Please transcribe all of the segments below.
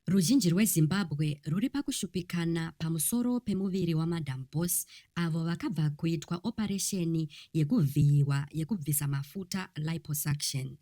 Ruzhinji rweZimbabwe ruri pakushupikana pamusoro pemuviri waMadam Boss avo vakabva kuitwa operesheni yekuvhiyiwa yekubvisa mafuta liposuction.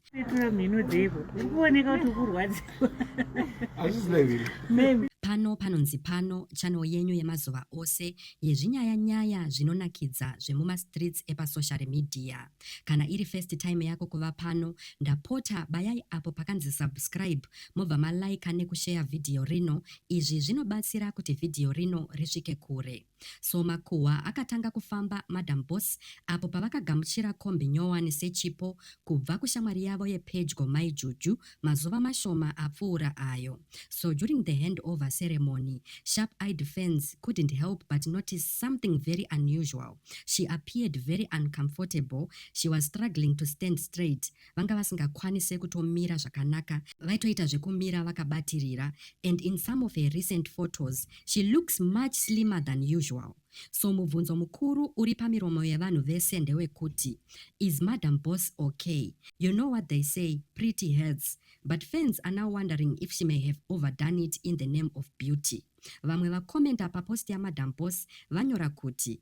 Pano panonzi Pano, channel yenyu yemazuva ose yezvinyaya-nyaya zvinonakidza zvemumastreets epasocial media. Kana iri first time yako kuva pano, ndapota bayai apo pakanzi subscribe mobva malaika nekushare video rino. Izvi zvinobatsira kuti video rino risvike kure. So makuhwa akatanga kufamba Madam Boss apo pavakagamuchira kombi nyowani sechipo kubva kushamwari yavo yepedyo maijuju mazuva mashoma apfuura ayo. So during the handover ceremony, sharp-eyed fans couldn't help but notice something very unusual. She appeared very uncomfortable. She was struggling to stand straight. Vanga vasingakwanise kutomira zvakanaka, vaitoita zvekumira vakabatirira. And in some of her recent photos, she looks much slimmer than usual. So mubvunzo mukuru uri pamiromo yevanhu vese ndewekuti, is Madam Boss okay? You know what they say, pretty hurts. But fans are now wondering if she may have overdone it in the name of beauty. Vamwe vakomenta paposti yaMadam Boss vanyora kuti,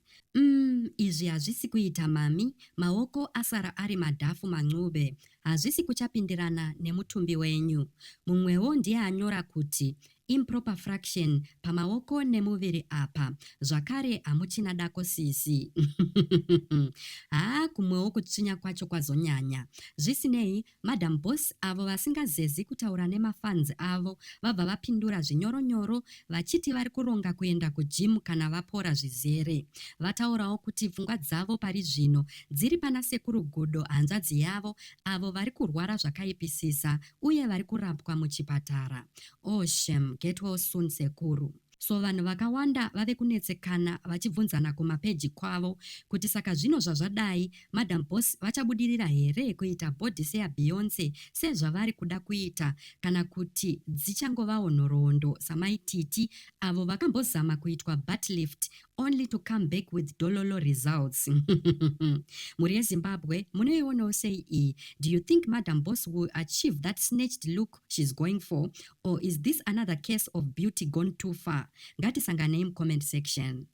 izvi hazvisi kuita mami, maoko asara ari madhafu man'ube, hazvisi kuchapindirana nemutumbi wenyu. Mumwewo ndiye anyora kuti, improper fraction pamaoko nemuviri apa, zvakare hamuchina dako sisi. Kumwewo kutsvinya kwacho kwazonyanya. Zvisinei, Madam Boss avo vasingazezi kutaura nemafans avo vabva vapindura zvinyoronyoro vachiti vari kuronga kuenda kujimu kana vapora zvizere. Vataurawo kuti pfungwa dzavo pari zvino dziri pana sekuru Gudo, hanzvadzi yavo, avo vari kurwara zvakaipisisa uye vari kurapwa muchipatara. Oh shem, get well soon sekuru. So vanhu vakawanda vave kunetsekana vachibvunzana kumapeji kwavo kuti saka zvino zvazvadai Madam Boss vachabudirira here kuita bhodhi seyaBeyonce sezvavari kuda kuita, kana kuti dzichangovawo nhoroondo samai Titi avo vakambozama kuitwa butt lift only to come back with dololo results. Muri yeZimbabwe munoionawo sei iyi? Do you think Madam Boss will achieve that snatched look she's going for, or is this another case of beauty gone too far? Ngatisanganei comment section.